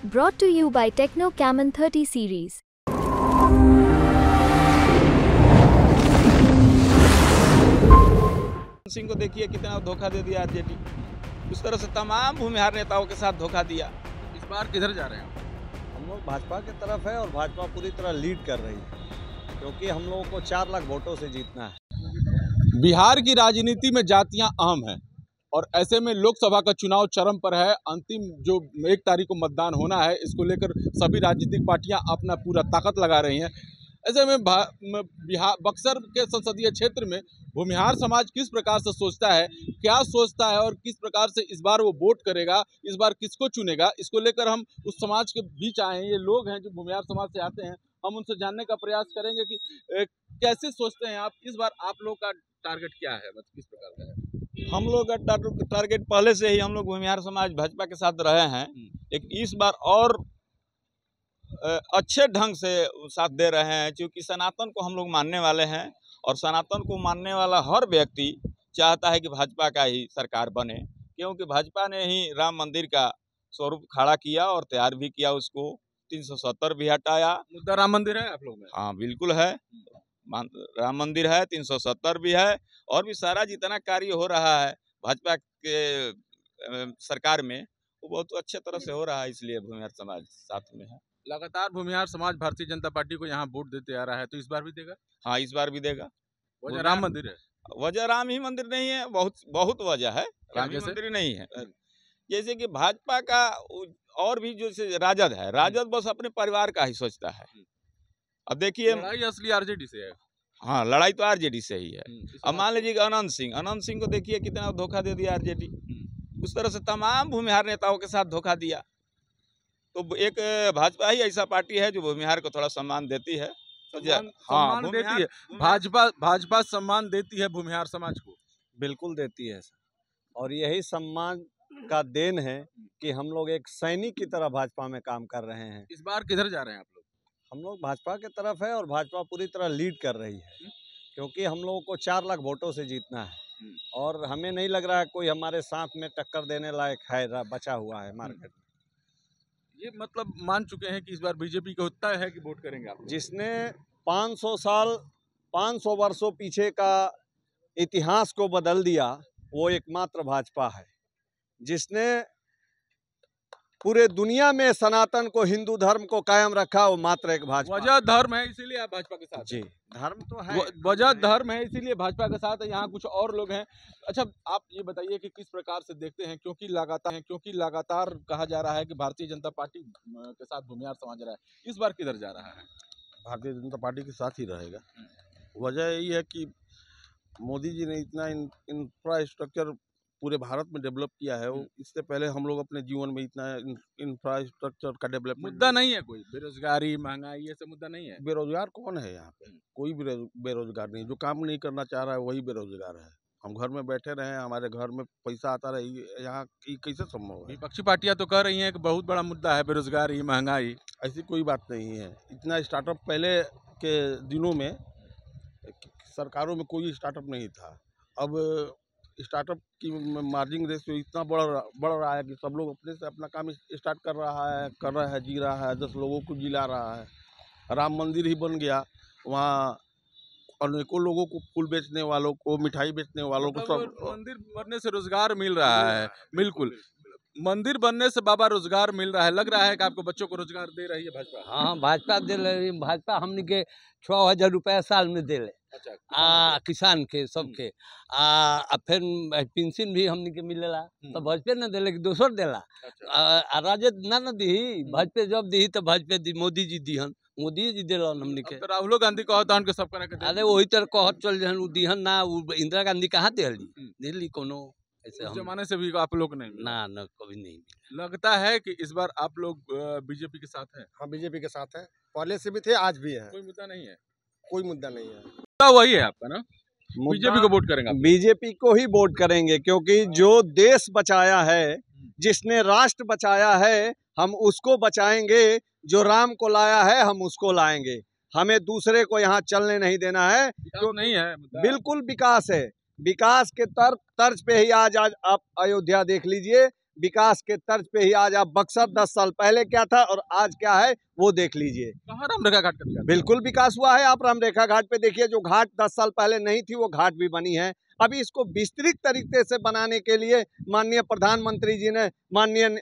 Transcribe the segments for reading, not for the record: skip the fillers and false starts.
Brought to you by Techno Camon 30 series. Singh को देखिए कितना धोखा दे दिया आरजेडी। उस तरह से तमाम भूमिहार नेताओं के साथ धोखा दिया। इस बार किधर जा रहे हैं? हम लोग भाजपा की तरफ है और भाजपा पूरी तरह लीड कर रही है, क्योंकि हम लोगों को 4 लाख वोटों से जीतना है। बिहार की राजनीति में जातियां अहम हैं और ऐसे में लोकसभा का चुनाव चरम पर है। अंतिम जो 1 तारीख को मतदान होना है, इसको लेकर सभी राजनीतिक पार्टियां अपना पूरा ताकत लगा रही हैं। ऐसे में बिहार बक्सर के संसदीय क्षेत्र में भूमिहार समाज किस प्रकार से सोचता है, क्या सोचता है और किस प्रकार से इस बार वो वोट करेगा, इस बार किसको चुनेगा, इसको लेकर हम उस समाज के बीच आए हैं। ये लोग हैं जो भूमिहार समाज से आते हैं, हम उनसे जानने का प्रयास करेंगे कि कैसे सोचते हैं आप, इस बार आप लोग का टारगेट क्या है, किस प्रकार का है? हम लोग का टारगेट पहले से ही हम लोग भूमिहार समाज भाजपा के साथ रहे हैं, लेकिन इस बार और अच्छे ढंग से साथ दे रहे हैं, क्योंकि सनातन को हम लोग मानने वाले हैं और सनातन को मानने वाला हर व्यक्ति चाहता है कि भाजपा का ही सरकार बने, क्योंकि भाजपा ने ही राम मंदिर का स्वरूप खड़ा किया और तैयार भी किया, उसको 370 भी हटाया। मुद्दा राम मंदिर है आप लोग में? हाँ बिल्कुल है, राम मंदिर है, 370 भी है और भी सारा जितना कार्य हो रहा है भाजपा के सरकार में वो बहुत अच्छे तरह से हो रहा है, इसलिए भूमिहार समाज साथ में है। लगातार भूमिहार समाज भारतीय जनता पार्टी को यहाँ वोट देते आ रहा है, तो इस बार भी देगा? हाँ इस बार भी देगा। वजह राम मंदिर है? वजह राम ही मंदिर नहीं है, बहुत वजह है, राम ही मंदिर नहीं है। जैसे कि भाजपा का और भी जैसे राजद है, राजद बस अपने परिवार का ही सोचता है। अब देखिए लड़ाई असली आरजेडी से है। हाँ लड़ाई तो आरजेडी से ही है। अब मान लीजिए अनंत सिंह को देखिए कितना धोखा दे दिया आरजेडी। उस तरह से तमाम भूमिहार नेताओं के साथ धोखा दिया। तो एक भाजपा ही ऐसा पार्टी है जो भूमिहार को थोड़ा सम्मान देती है। सम्मान देती है भाजपा सम्मान देती है भूमिहार समाज को? बिल्कुल देती है सर, और यही सम्मान का देन है कि हम लोग एक सैनिक की तरह भाजपा में काम कर रहे हैं। इस बार किधर जा रहे हैं आप लोग? हम लोग भाजपा की तरफ है और भाजपा पूरी तरह लीड कर रही है, क्योंकि हम लोगों को 4 लाख वोटों से जीतना है और हमें नहीं लग रहा है कोई हमारे साथ में टक्कर देने लायक है, बचा हुआ है मार्केट में। ये मतलब मान चुके हैं कि इस बार बीजेपी को तय है कि वोट करेंगे आप? जिसने 500 वर्षों पीछे का इतिहास को बदल दिया वो एकमात्र भाजपा है, जिसने पूरे दुनिया में सनातन को, हिंदू धर्म को कायम रखा, वो मात्र एक भाजपा। वजह धर्म है इसीलिए आप भाजपा के साथ? जी धर्म तो है, वजह धर्म है इसीलिए भाजपा के साथ है। यहाँ कुछ और लोग हैं। अच्छा आप ये बताइए कि किस प्रकार से देखते हैं, क्योंकि लगातार कहा जा रहा है कि भारतीय जनता पार्टी के साथ भूमिहार समाज रहा है, इस बार किधर जा रहा है? भारतीय जनता पार्टी के साथ ही रहेगा। वजह यही है कि मोदी जी ने इतना इंफ्रास्ट्रक्चर पूरे भारत में डेवलप किया है। इससे पहले हम लोग अपने जीवन में इतना इंफ्रास्ट्रक्चर का डेवलपमेंट। मुद्दा नहीं है कोई? बेरोजगारी, महंगाई, ये सब मुद्दा नहीं है? बेरोजगार कौन है यहाँ पे? कोई बेरोजगार नहीं। जो काम नहीं करना चाह रहा है वही बेरोजगार है। हम घर में बैठे रहे, हमारे घर में पैसा आता रहे, यहाँ कैसे संभव है? विपक्षी पार्टियां तो कह रही हैं कि बहुत बड़ा मुद्दा है बेरोजगारी, महंगाई। ऐसी कोई बात नहीं है। इतना स्टार्टअप पहले के दिनों में सरकारों में कोई स्टार्टअप नहीं था। अब स्टार्टअप की मार्जिन रेशियो इतना बढ़ रहा है कि सब लोग अपने से अपना काम स्टार्ट कर रहा है, जी रहा है, 10 लोगों को जिला रहा है। राम मंदिर ही बन गया, वहाँ अनेकों लोगों को फूल बेचने वालों को, मिठाई बेचने वालों को सब। मंदिर बनने से रोजगार मिल रहा है? बिल्कुल, मंदिर बनने से बाबा रोजगार मिल रहा है। लग रहा है कि आपको बच्चों को रोजगार दे रही है भाजपा? हाँ भाजपा दे रही है। भाजपा हमने के 6,000 रुपया साल में दे ले। अच्छा, किसान के सबके फिर पेंशन भी हमने के मिलेला, तो भाजपा न दिले कि दोसर देला। राजद ना दी, भाजपा जब दी तो भाजपा दी, मोदी जी दीहन, मोदी जी दिलन हमने के। तो राहुल गांधी कहत हन के सब करा के। अरे वही तरह कहत चल जहन उ दीहन ना, इंदिरा गांधी कहाँ दिहली? दिल्ली कोनो ऐसे उस जमाने से भी आप लोग नहीं? ना कभी नहीं। लगता है कि इस बार आप लोग बीजेपी के साथ हैं? हाँ बीजेपी के साथ है, पहले से भी थे, आज भी है। कोई मुद्दा नहीं है? कोई मुद्दा नहीं है। मुद्दा वही है आपका ना? बीजेपी को वोट करेंगे? बीजेपी को ही वोट करेंगे, क्योंकि जो देश बचाया है, जिसने राष्ट्र बचाया है, हम उसको बचाएंगे। जो राम को लाया है हम उसको लाएंगे। हमें दूसरे को यहाँ चलने नहीं देना है। क्यों नहीं है? बिल्कुल विकास है। विकास के तर्ज पे ही आज आप अयोध्या देख लीजिए, विकास के तर्ज पे ही आज आप बक्सर 10 साल पहले क्या था और आज क्या है वो देख लीजिए। कहाँ रामरेखा घाट का विकास? बिल्कुल विकास हुआ है। आप रामरेखा घाट पे देखिए, जो घाट 10 साल पहले नहीं थी वो घाट भी बनी है। अभी इसको विस्तृत तरीके से बनाने के लिए माननीय प्रधानमंत्री जी ने माननीय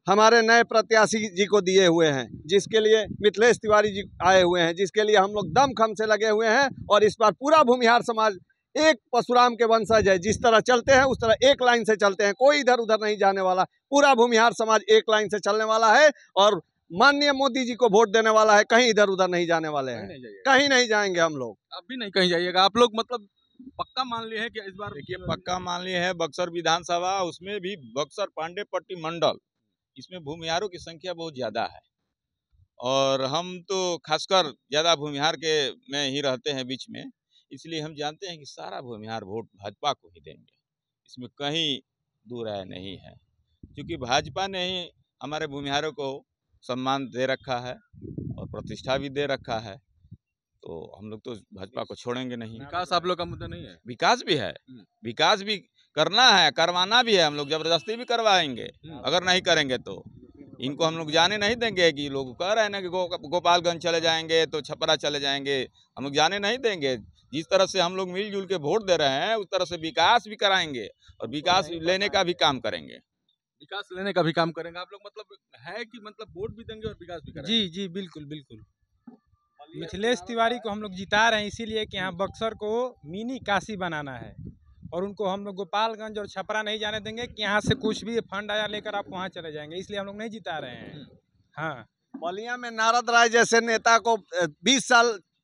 हमारे नए प्रत्याशी जी को दिए हुए हैं, जिसके लिए मिथिलेश तिवारी जी आए हुए हैं, जिसके लिए हम लोग दमखम से लगे हुए हैं। और इस बार पूरा भूमिहार समाज एक परशुराम के वंशज है। जिस तरह चलते हैं उस तरह एक लाइन से चलते हैं, कोई इधर उधर नहीं जाने वाला। पूरा भूमिहार समाज एक लाइन से चलने वाला है और माननीय मोदी जी को वोट देने वाला है। कहीं इधर उधर नहीं जाने वाले हैं, कहीं नहीं जाएंगे हम लोग। अब भी नहीं कहीं जाइएगा आप लोग, मतलब पक्का मान लिए हैं कि इस बार? देखिए, पक्का मान लिए हैं। बक्सर विधानसभा, उसमें भी बक्सर पांडेपट्टी मंडल, इसमें भूमिहारों की संख्या बहुत ज़्यादा है और हम तो खासकर ज़्यादा भूमिहार के में ही रहते हैं बीच में, इसलिए हम जानते हैं कि सारा भूमिहार वोट भाजपा को ही देंगे। इसमें कहीं दो राय नहीं है, क्योंकि भाजपा ने ही हमारे भूमिहारों को सम्मान दे रखा है और प्रतिष्ठा भी दे रखा है, तो हम लोग तो भाजपा को छोड़ेंगे नहीं। विकास आप लोग का मुद्दा नहीं है? विकास भी है, विकास भी करना है, करवाना भी है। हम लोग जबरदस्ती भी करवाएंगे, अगर नहीं करेंगे तो इनको हम लोग जाने नहीं देंगे। कि लोग कह रहे हैं ना कि गोपालगंज चले जाएंगे तो छपरा चले जाएंगे, हम लोग जाने नहीं देंगे। जिस तरह से हम लोग मिलजुल के वोट दे रहे हैं उस तरह से विकास भी कराएंगे और विकास लेने का भी काम करेंगे। विकास लेने का भी काम करेंगे आप लोग, मतलब है कि मतलब वोट भी देंगे और विकास भी करेंगे? जी जी बिल्कुल बिल्कुल। मिथिलेश तिवारी को हम लोग जिता रहे हैं इसीलिए कि यहाँ बक्सर को मिनी काशी बनाना है और उनको हम लोग गोपालगंज और छपरा नहीं जाने देंगे कि यहाँ से कुछ भी फंड आया लेकर आप वहाँ चले जाएंगे, इसलिए हम लोग नहीं जिता रहे हैं। हाँ, बलिया में नारद राय जैसे नेता को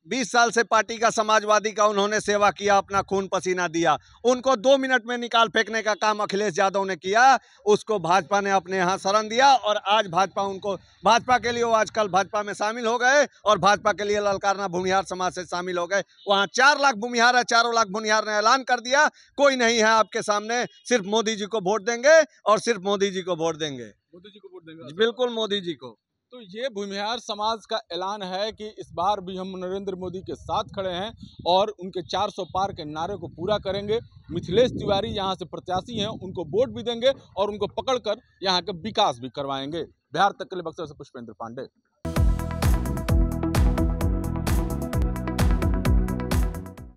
20 साल से पार्टी का, समाजवादी का उन्होंने सेवा किया, अपना खून पसीना दिया। उनको 2 मिनट में निकाल फेंकने का काम अखिलेश यादव ने किया। उसको भाजपा ने अपने यहाँ शरण दिया और आज भाजपा के लिए वो आजकल भाजपा में शामिल हो गए और भाजपा के लिए ललकारना भूमिहार समाज से शामिल हो गए। वहाँ 4 लाख भूमिहार है, 4 लाख भूमिहार ने ऐलान कर दिया कोई नहीं है आपके सामने, सिर्फ मोदी जी को वोट देंगे और सिर्फ मोदी जी को वोट देंगे। मोदी जी को वोट देंगे? बिल्कुल मोदी जी को। तो ये भूमिहार समाज का ऐलान है कि इस बार भी हम नरेंद्र मोदी के साथ खड़े हैं और उनके 400 पार के नारे को पूरा करेंगे। मिथिलेश तिवारी यहाँ से प्रत्याशी हैं, उनको वोट भी देंगे और उनको पकड़कर यहाँ के विकास भी करवाएंगे। बिहार तक के लिए बक्सर से पुष्पेंद्र पांडे।